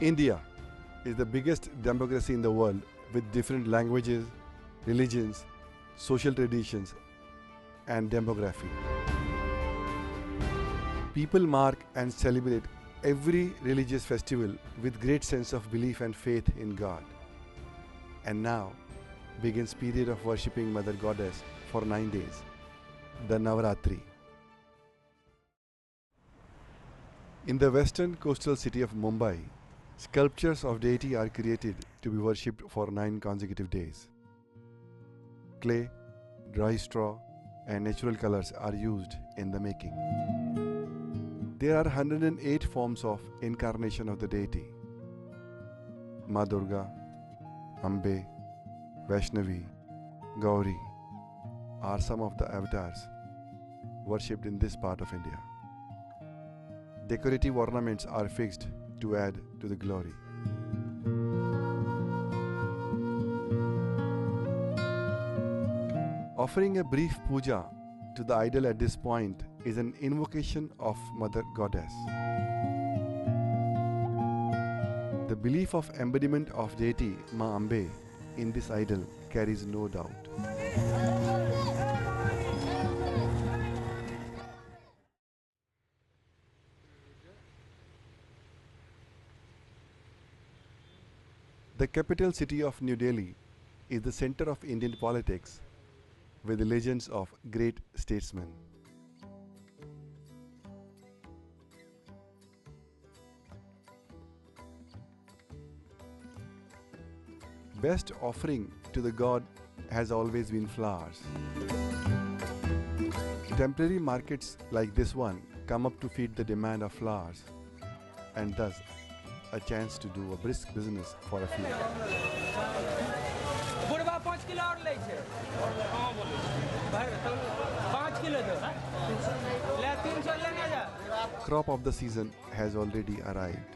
India is the biggest democracy in the world with different languages, religions, social traditions, and demography. People mark and celebrate every religious festival with great sense of belief and faith in God. And now begins period of worshipping Mother Goddess for 9 days, the Navratri. In the western coastal city of Mumbai, sculptures of deity are created to be worshipped for 9 consecutive days. Clay, dry straw, and natural colors are used in the making. There are 108 forms of incarnation of the deity. Ma Durga, Ambe, Vaishnavi, Gauri are some of the avatars worshipped in this part of India. Decorative ornaments are fixed to add to the glory. Offering a brief puja to the idol at this point is an invocation of Mother Goddess. The belief of embodiment of deity Ma Ambe in this idol carries no doubt. The capital city of New Delhi is the center of Indian politics with the legends of great statesmen. Best offering to the god has always been flowers. Temporary markets like this one come up to feed the demand of flowers and thus a chance to do a brisk business for a fee. Crop of the season has already arrived.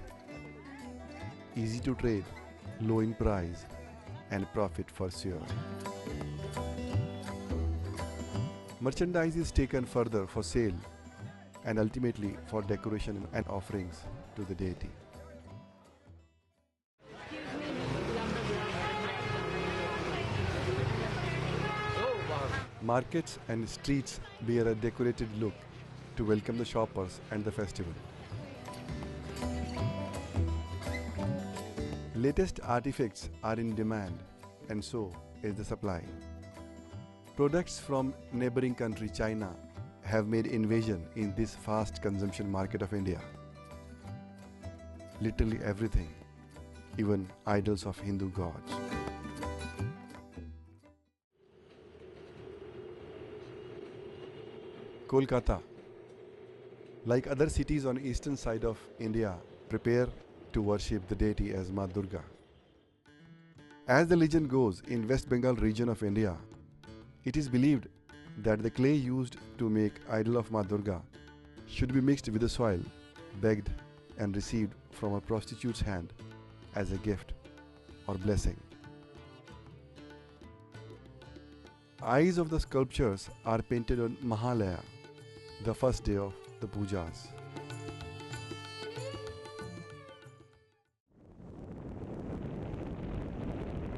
Easy to trade, low in price, and profit for sure. Merchandise is taken further for sale and ultimately for decoration and offerings to the deity. Markets and streets bear a decorated look to welcome the shoppers and the festival. Latest artifacts are in demand and so is the supply. Products from neighboring country China have made invasion in this fast consumption market of India. Literally everything, even idols of Hindu gods. Kolkata, like other cities on eastern side of India, prepare to worship the deity as Ma Durga. As the legend goes, in West Bengal region of India, it is believed that the clay used to make idol of Ma Durga should be mixed with the soil, begged and received from a prostitute's hand as a gift or blessing. Eyes of the sculptures are painted on Mahalaya, the first day of the pujas.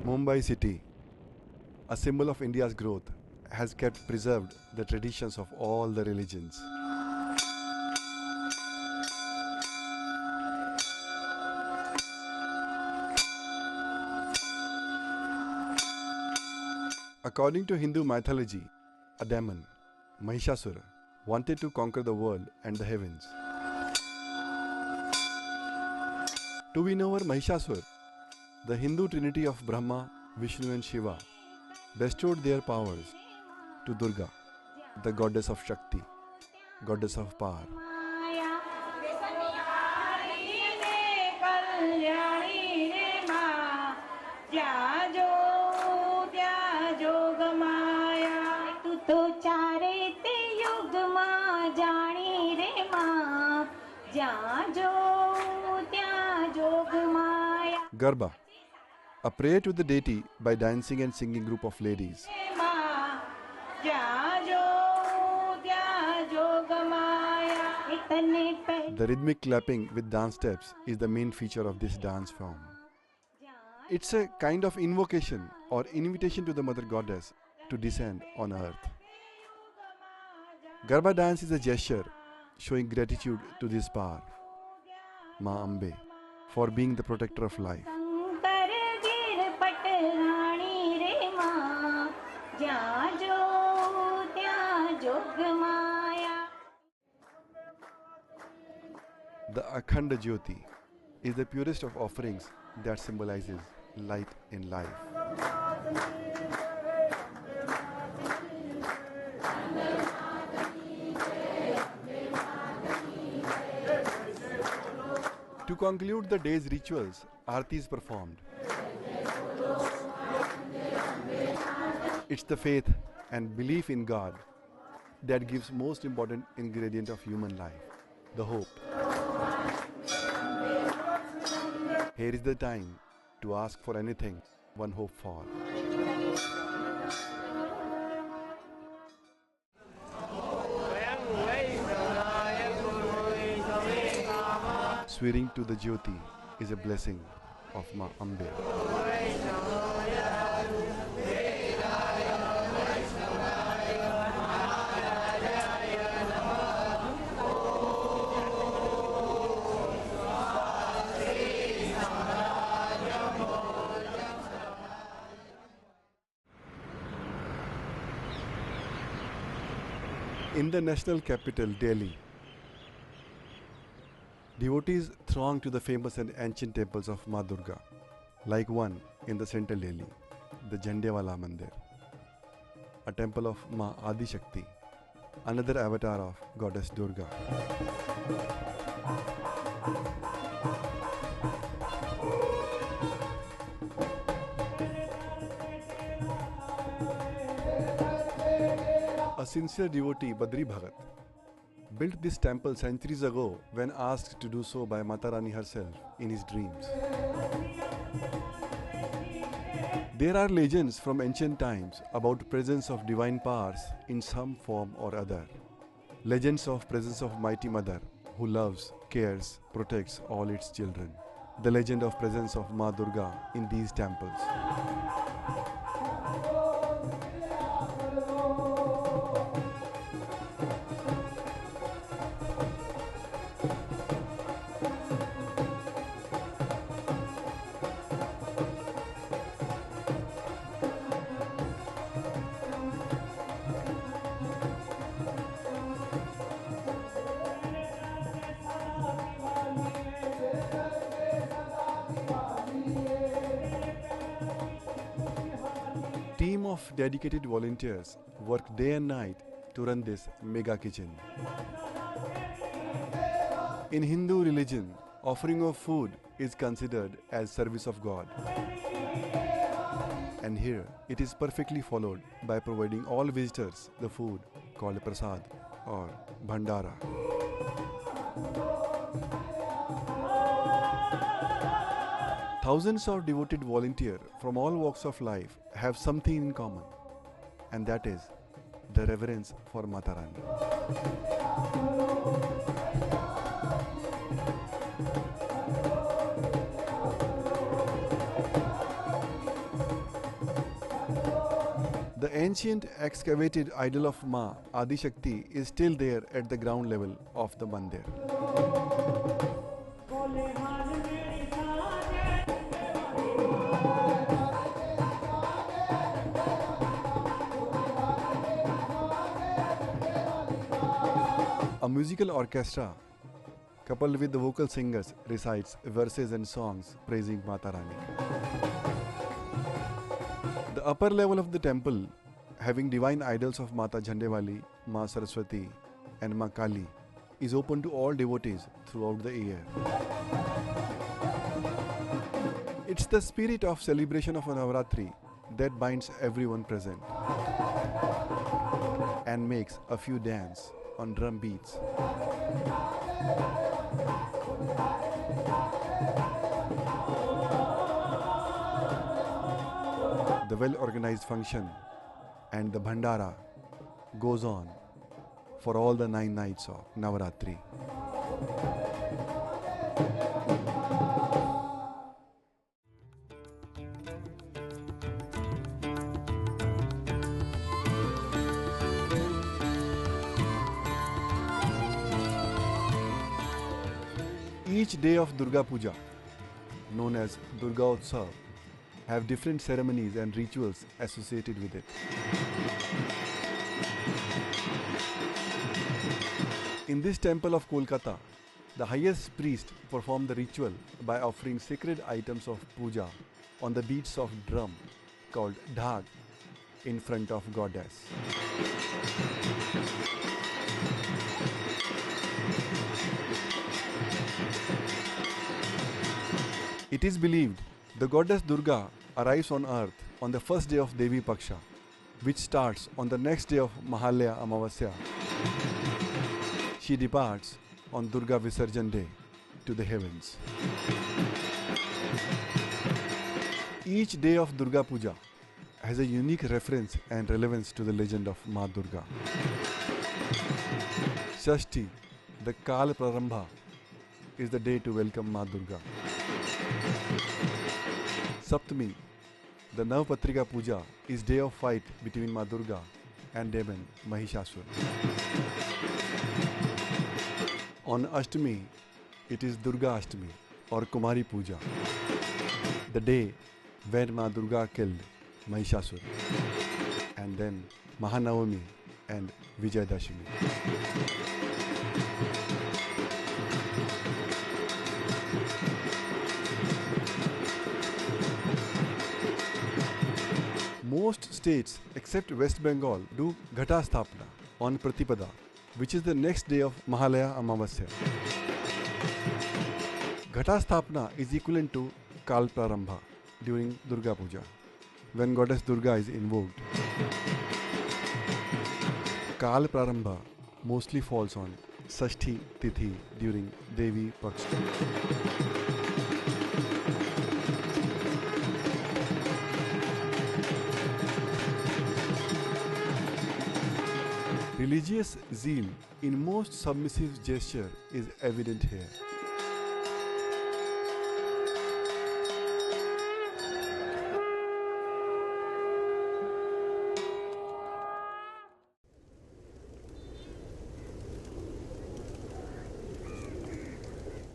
Mumbai city, a symbol of India's growth, has kept preserved the traditions of all the religions. According to Hindu mythology, a demon, Mahishasura, wanted to conquer the world and the heavens. To win over Mahishasura, the Hindu trinity of Brahma, Vishnu and Shiva bestowed their powers to Durga, the goddess of Shakti, goddess of power. Garba, a prayer to the deity by dancing and singing group of ladies. The rhythmic clapping with dance steps is the main feature of this dance form. It's a kind of invocation or invitation to the Mother Goddess to descend on earth. Garba dance is a gesture showing gratitude to this power, Ma Ambe, for being the protector of life. The Akhanda Jyoti is the purest of offerings that symbolizes light in life. To conclude the day's rituals, Aarti is performed. It's the faith and belief in God that gives most important ingredient of human life, the hope. Here is the time to ask for anything one hope for. Swearing to the Jyoti is a blessing of Ma Ambe. In the national capital, Delhi, devotees throng to the famous and ancient temples of Ma Durga, like one in the central Delhi, the Dandiya Mandir, a temple of Ma Adi Shakti, another avatar of goddess Durga. A sincere devotee, Badri Bhagat, built this temple centuries ago when asked to do so by Mata Rani herself in his dreams. There are legends from ancient times about presence of divine powers in some form or other. Legends of presence of mighty mother who loves, cares, protects all its children. The legend of presence of Ma Durga in these temples. Team of dedicated volunteers work day and night to run this mega kitchen. In Hindu religion, offering of food is considered as service of God. And here it is perfectly followed by providing all visitors the food called prasad or bhandara. Thousands of devoted volunteers from all walks of life have something in common, and that is the reverence for Mata Rani. The ancient excavated idol of Ma Adi Shakti is still there at the ground level of the mandir. A musical orchestra, coupled with the vocal singers, recites verses and songs praising Mata Rani. The upper level of the temple, having divine idols of Mata Jhandewali, Ma Saraswati and Ma Kali, is open to all devotees throughout the year. It's the spirit of celebration of Navratri that binds everyone present and makes a few dance on drum beats. The well-organized function and the bhandara goes on for all the 9 nights of Navratri. Each day of Durga Puja, known as Durga Utsav, have different ceremonies and rituals associated with it. In this temple of Kolkata, the highest priest performed the ritual by offering sacred items of puja on the beats of drum called dhag in front of goddess. It is believed the goddess Durga arrives on earth on the first day of Devi Paksha, which starts on the next day of Mahalya Amavasya. She departs on Durga Visarjan day to the heavens. Each day of Durga Puja has a unique reference and relevance to the legend of Ma Durga. Shashti, the Kal Prarambha, is the day to welcome Ma Durga. Saptami, the Navpatrika Puja, is day of fight between Ma Durga and demon Mahishasura. On Ashtami, it is Durga Ashtami or Kumari Puja, the day when Ma Durga killed Mahishasura, and then Mahanavami and Vijayadashami. Most states except West Bengal do Ghata Sthapana on Pratipada, which is the next day of Mahalaya Amavasya. Ghata Sthapana is equivalent to Kal Prarambha during Durga Puja, when goddess Durga is invoked. Kal Prarambha mostly falls on Shashti Tithi during Devi Paksha. Religious zeal in most submissive gesture is evident here.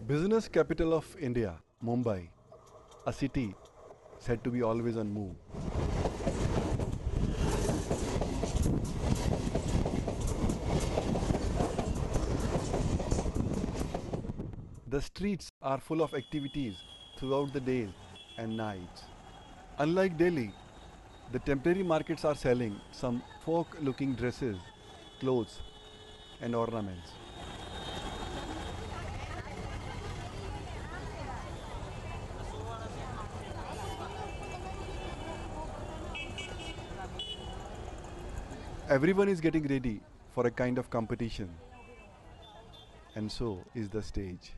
Business capital of India, Mumbai, a city said to be always on move. The streets are full of activities throughout the days and nights. Unlike Delhi, the temporary markets are selling some folk-looking dresses, clothes, and ornaments. Everyone is getting ready for a kind of competition, and so is the stage.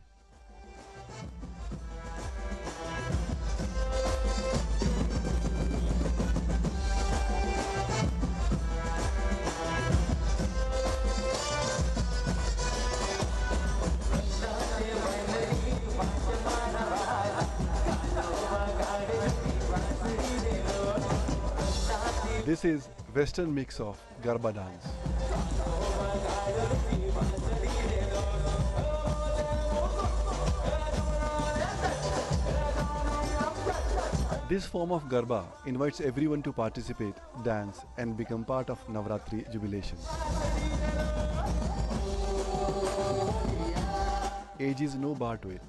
This is Western mix of Garba dance. This form of Garba invites everyone to participate, dance, and become part of Navratri jubilation. Age is no bar to it.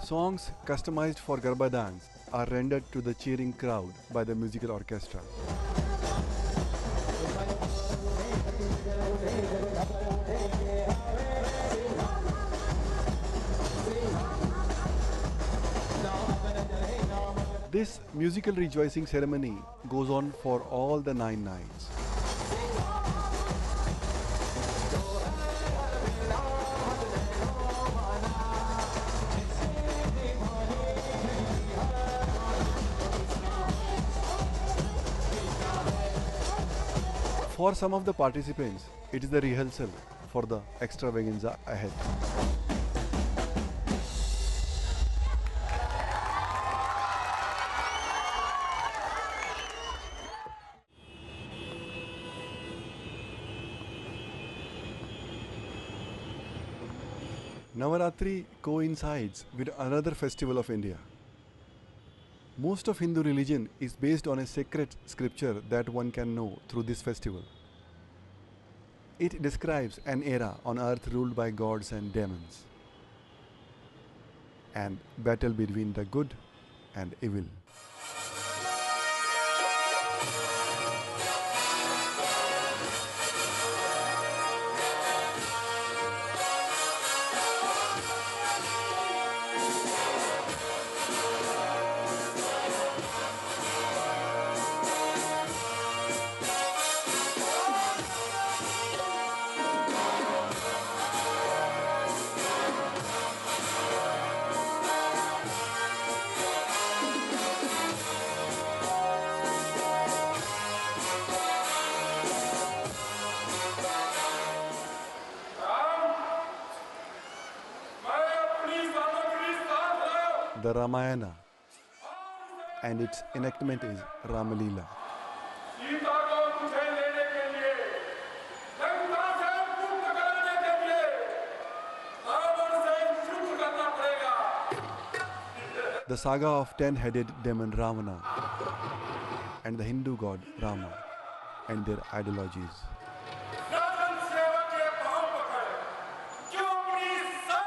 Songs customized for Garba dance are rendered to the cheering crowd by the musical orchestra. This musical rejoicing ceremony goes on for all the 9 nights. For some of the participants, it is the rehearsal for the extravaganza ahead. Navratri coincides with another festival of India. Most of Hindu religion is based on a sacred scripture that one can know through this festival. It describes an era on earth ruled by gods and demons, and battle between the good and evil. The Ramayana and its enactment is Lila. The saga of 10-headed demon Ravana and the Hindu god Rama and their ideologies.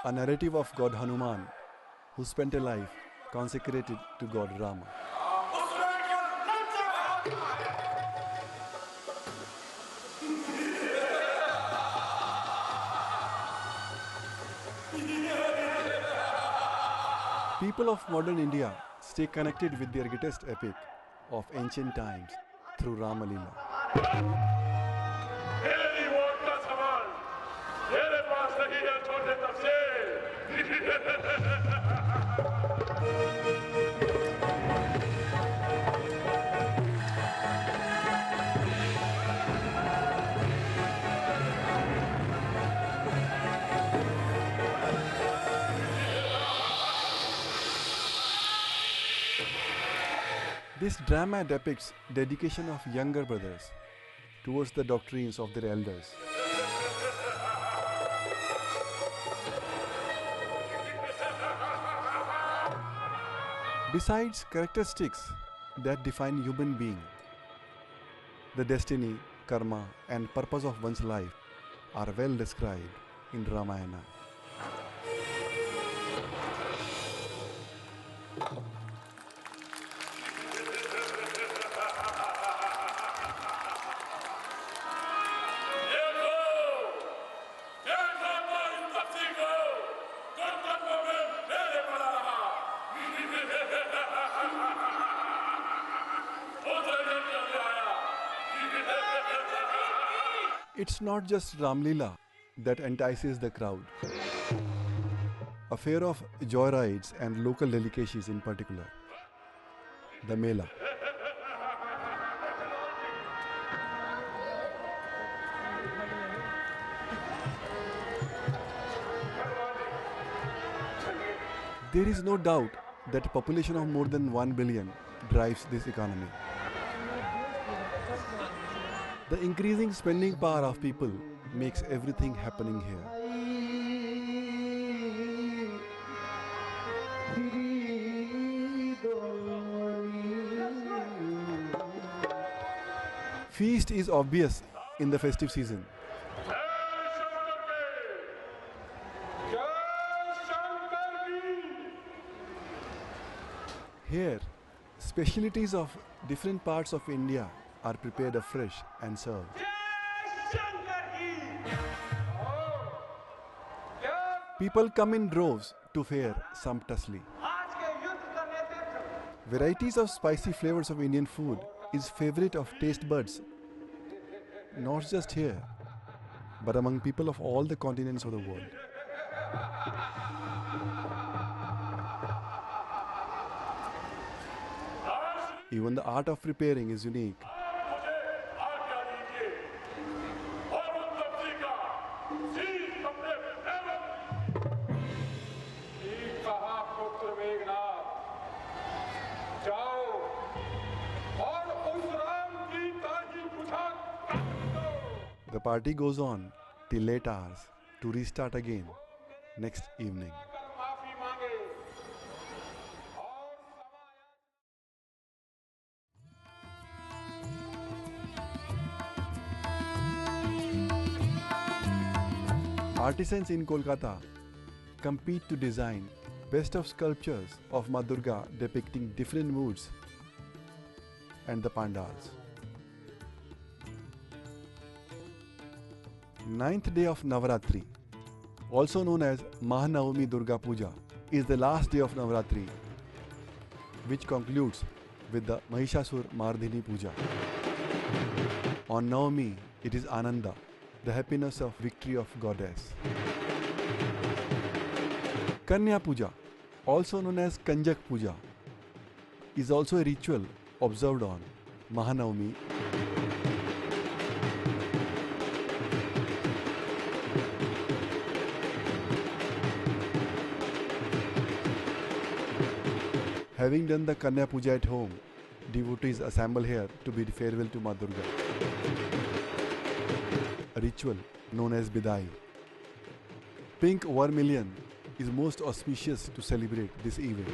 A narrative of God Hanuman, who spent a life consecrated to God Rama. People of modern India stay connected with their greatest epic of ancient times through Lila. This drama depicts dedication of younger brothers towards the doctrines of their elders. Besides characteristics that define human being, the destiny, karma and purpose of one's life are well described in Ramayana. It's not just Lila that entices the crowd. A fair of joyrides and local delicacies in particular, the Mela. There is no doubt that a population of more than 1 billion drives this economy. The increasing spending power of people makes everything happening here. Feast is obvious in the festive season. Here, specialties of different parts of India are prepared afresh and served. People come in droves to fare sumptuously. Varieties of spicy flavors of Indian food is favorite of taste buds, not just here, but among people of all the continents of the world. Even the art of preparing is unique. The party goes on till late hours to restart again next evening. Artisans in Kolkata compete to design best of sculptures of Ma Durga depicting different moods and the pandals. Ninth day of Navratri, also known as Mahanavami Durga Puja, is the last day of Navratri, which concludes with the Mahishasur Mardhini Puja. On Navami, it is Ananda, the happiness of victory of goddess. Kanya Puja, also known as Kanjak Puja, is also a ritual observed on Mahanavami. Having done the Kanya Puja at home, devotees assemble here to bid farewell to Ma Durga. A ritual known as Bidai. Pink vermilion is most auspicious to celebrate this event.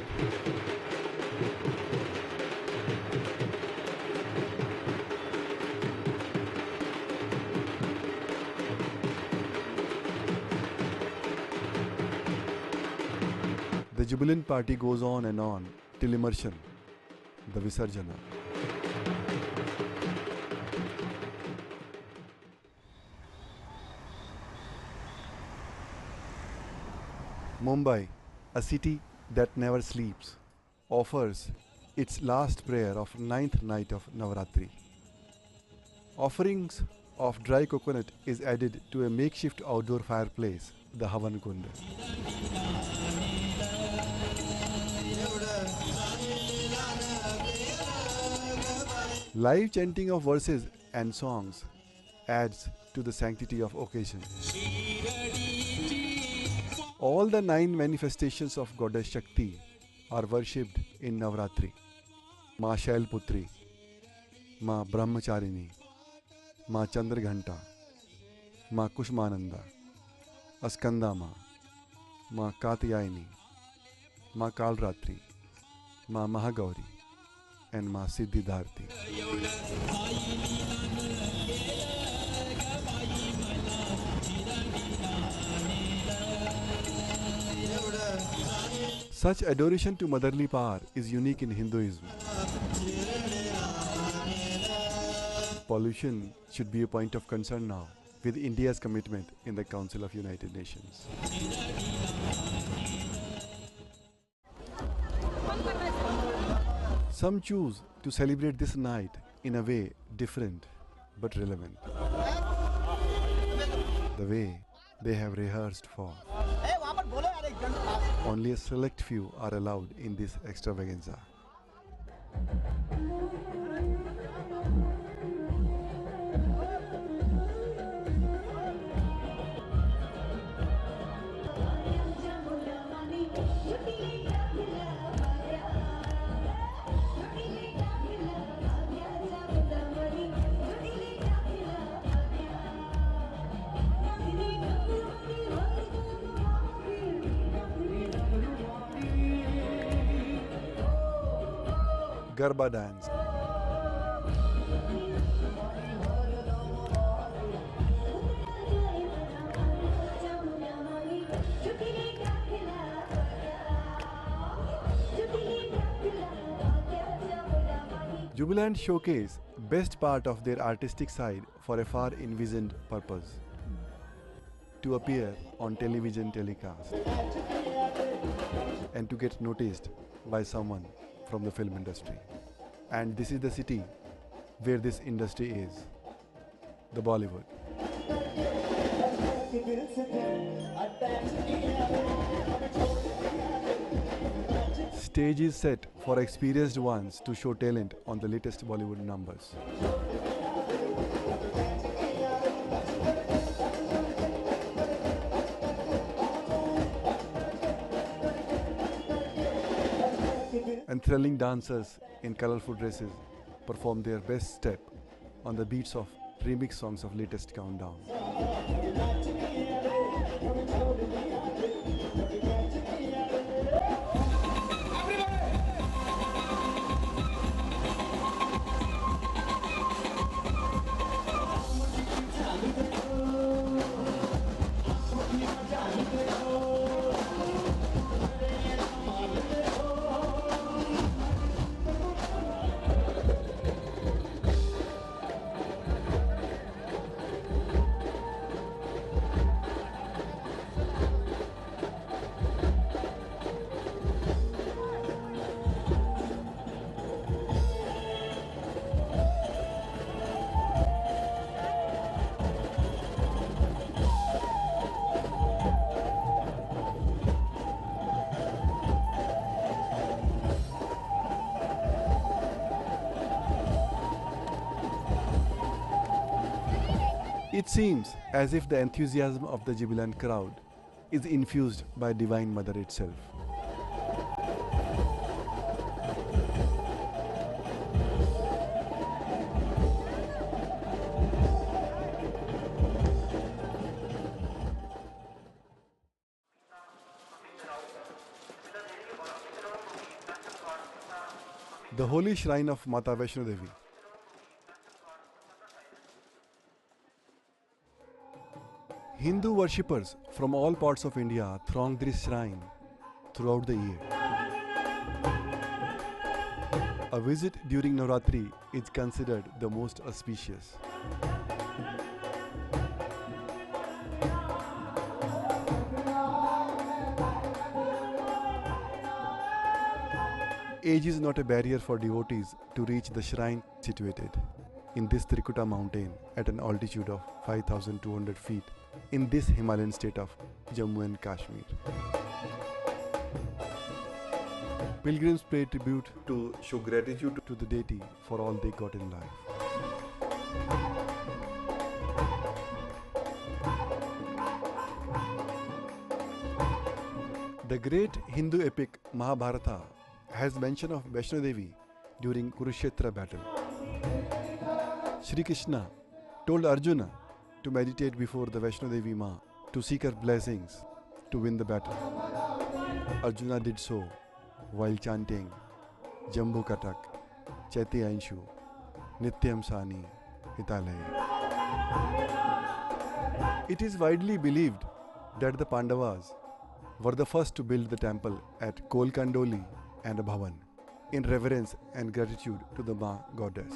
The jubilant party goes on and on till immersion, the Visarjana. Mumbai, a city that never sleeps, offers its last prayer of ninth night of Navratri. Offerings of dry coconut is added to a makeshift outdoor fireplace, the Havan Kund. Live chanting of verses and songs adds to the sanctity of occasion. All the 9 manifestations of Goddess Shakti are worshipped in Navratri. Ma Shailputri, Ma Brahmacharini, Ma Chandraghanta, Ma Kushmananda, Askandama, Ma Katyayani, Ma Kalratri, Ma Mahagauri, and Ma Siddhidharti. Such adoration to motherly power is unique in Hinduism. Pollution should be a point of concern now, with India's commitment in the Council of United Nations. Some choose to celebrate this night in a way different but relevant. The way they have rehearsed for. Only a select few are allowed in this extravaganza. Garba dance. Jubilant showcase best part of their artistic side for a far envisioned purpose: to appear on television telecast and to get noticed by someone from the film industry. And this is the city where this industry is, the Bollywood. Stage is set for experienced ones to show talent on the latest Bollywood numbers. And thrilling dancers in colorful dresses perform their best step on the beats of remix songs of latest countdown. It seems as if the enthusiasm of the jubilant crowd is infused by Divine Mother itself. The holy shrine of Mata Vaishno Devi. Hindu worshippers from all parts of India throng this shrine throughout the year. A visit during Navratri is considered the most auspicious. Age is not a barrier for devotees to reach the shrine situated in this Trikuta mountain at an altitude of 5,200 feet in this Himalayan state of Jammu and Kashmir. Pilgrims pay tribute to show gratitude to the deity for all they got in life. The great Hindu epic Mahabharata has mention of Vaishno Devi during Kurukshetra battle. Shri Krishna told Arjuna to meditate before the Vaishno Devi Ma to seek her blessings to win the battle. Arjuna did so while chanting Jambu Katak, Chaiti Anshu, Nityam Sani, Hitalaya. It is widely believed that the Pandavas were the first to build the temple at Kolkandoli and Bhavan in reverence and gratitude to the Ma goddess.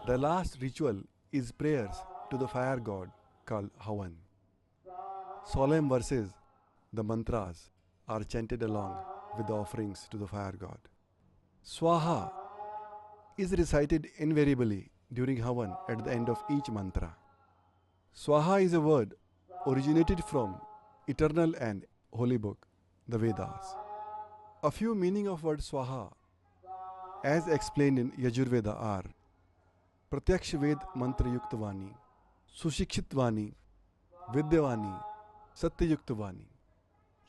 The last ritual is prayers to the fire god called Havan. Solemn verses, the mantras, are chanted along with the offerings to the fire god. Swaha is recited invariably during Havan at the end of each mantra. Swaha is a word originated from eternal and holy book, the Vedas. A few meaning of word Swaha, as explained in Yajurveda, are Pratyaksh Ved Mantra Yukta Vani, Sushikshit Vani, Vidyavani, Satyayukta Vani.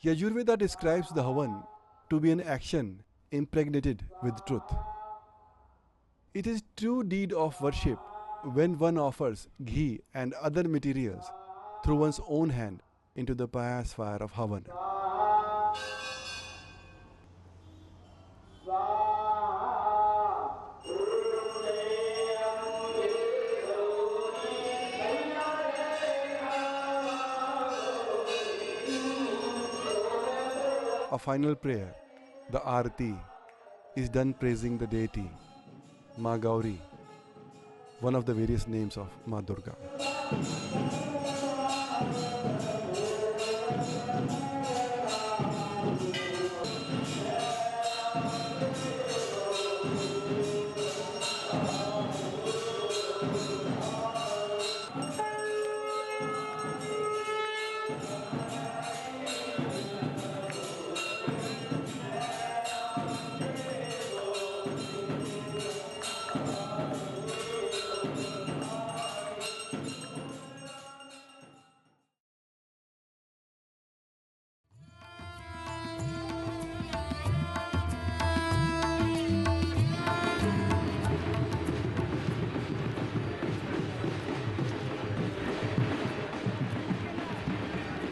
Yajurveda describes the Havan to be an action impregnated with truth. It is true deed of worship when one offers ghee and other materials through one's own hand into the pious fire of Havan. A final prayer, the Arati, is done praising the deity, Ma Gauri, one of the various names of Ma Durga.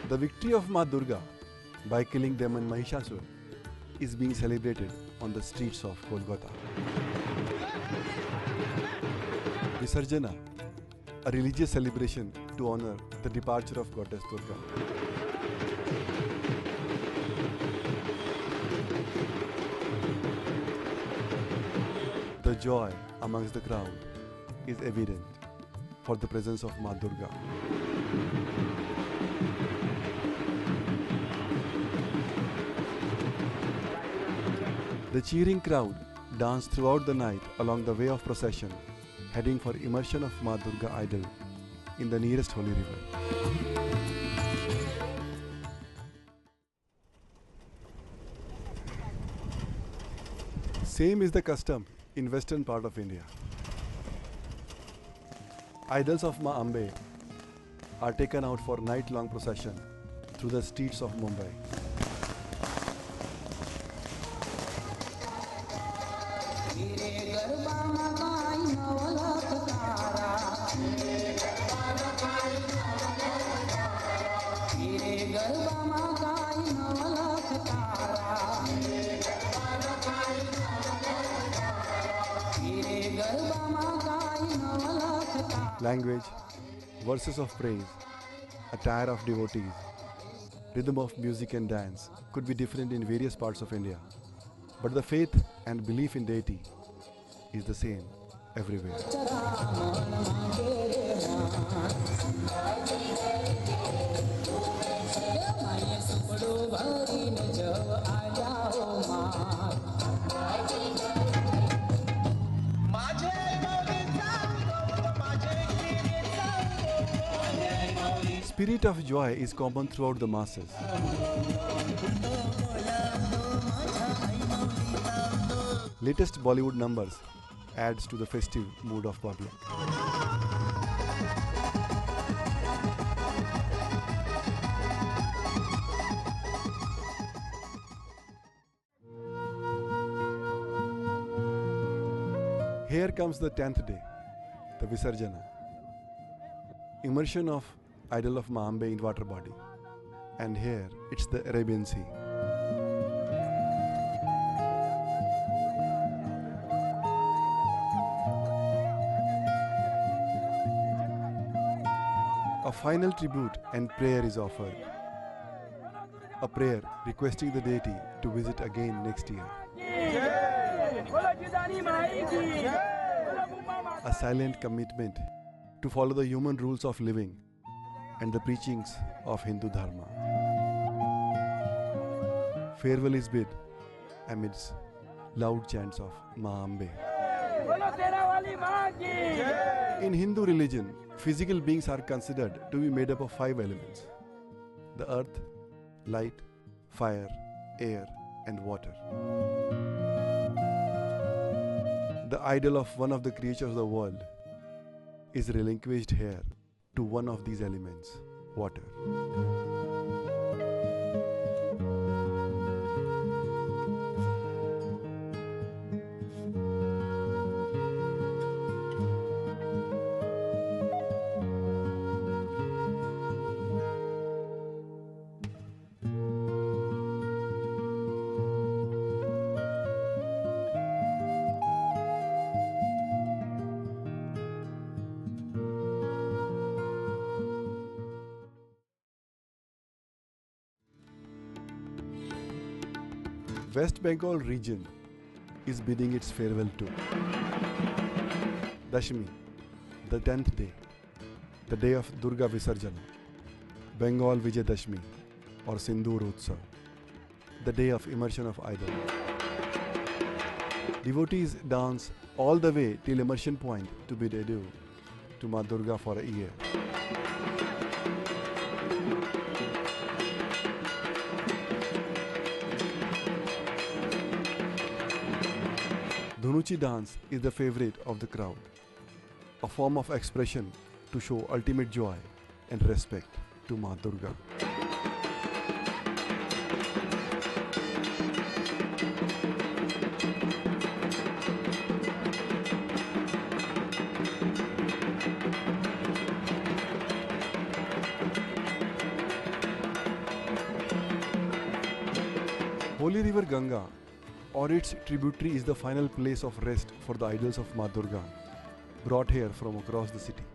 The victory of Ma Durga by killing demon Mahishasur is being celebrated on the streets of Kolkata. Visarjana, a religious celebration to honor the departure of goddess Durga. The joy amongst the crowd is evident for the presence of Ma Durga. The cheering crowd danced throughout the night along the way of procession, heading for immersion of Ma Durga idol in the nearest holy river. Same is the custom in western part of India. Idols of Ma Ambe are taken out for night-long procession through the streets of Mumbai. Language, verses of praise, attire of devotees, rhythm of music and dance could be different in various parts of India, but the faith and belief in deity is the same everywhere. Spirit of joy is common throughout the masses. Latest Bollywood numbers adds to the festive mood of public. Here comes the 10th day, the Visarjana. Immersion of idol of Ma Ambe in water body. And here it's the Arabian Sea. A final tribute and prayer is offered. A prayer requesting the deity to visit again next year. A silent commitment to follow the human rules of living and the preachings of Hindu Dharma. Farewell is bid amidst loud chants of Ma Ambe. In Hindu religion, physical beings are considered to be made up of 5 elements: the earth, light, fire, air, and water. The idol of one of the creatures of the world is relinquished here to one of these elements, water. West Bengal region is bidding its farewell to Dashmi, the 10th day, the day of Durga Visarjana, Bengal Vijay Dashmi or Sindoor Utsav, the day of immersion of idol. Devotees dance all the way till immersion point to bid adieu to Ma Durga for a year. Dhunuchi dance is the favorite of the crowd, a form of expression to show ultimate joy and respect to Ma Durga. Holy river Ganga or its tributary is the final place of rest for the idols of Ma Durga, brought here from across the city.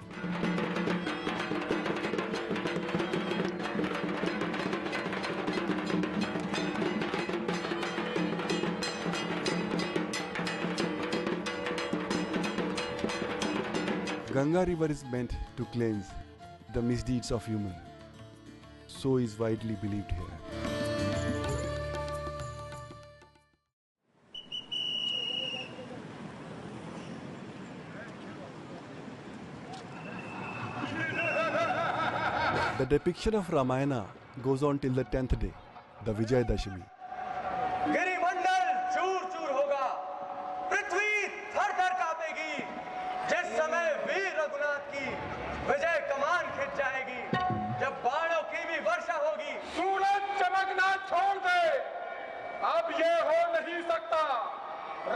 Ganga river is meant to cleanse the misdeeds of human. So is widely believed here. The depiction of Ramayana goes on till the 10th day, the Vijay Dashami. गिरिमंडल चूर चूर होगा, पृथ्वी थर थर कांपेगी, जिस समय वीर रघुनाथ की विजय कमान खिंच जाएगी, जब बाणों की भी वर्षा होगी। सूरज चमकना छोड़ दे, अब ये हो नहीं सकता,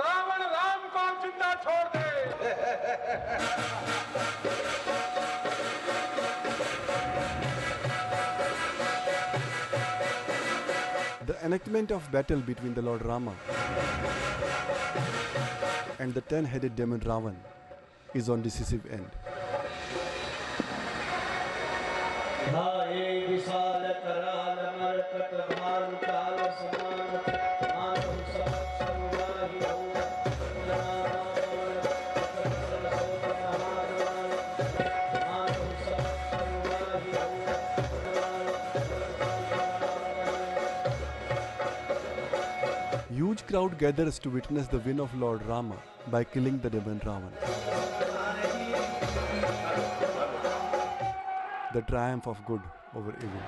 रावण राम को जिंदा छोड़ दे। The enactment of battle between the Lord Rama and the 10-headed demon Ravan is on decisive end. Huge crowd gathers to witness the win of Lord Rama by killing the demon Ravan. The triumph of good over evil.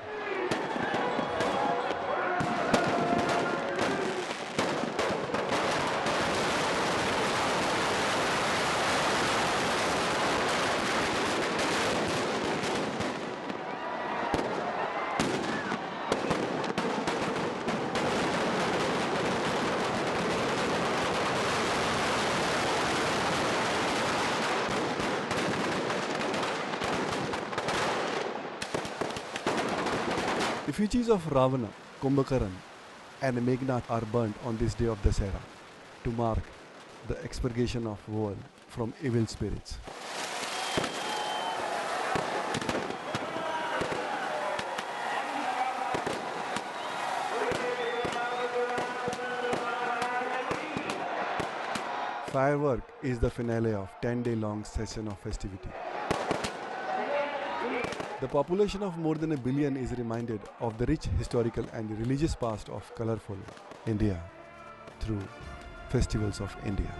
Effigies of Ravana, Kumbhakaran and Meghnad are burnt on this day of Dasera to mark the expurgation of world from evil spirits. Firework is the finale of 10-day long session of festivity. The population of more than 1 billion is reminded of the rich historical and religious past of colorful India through festivals of India.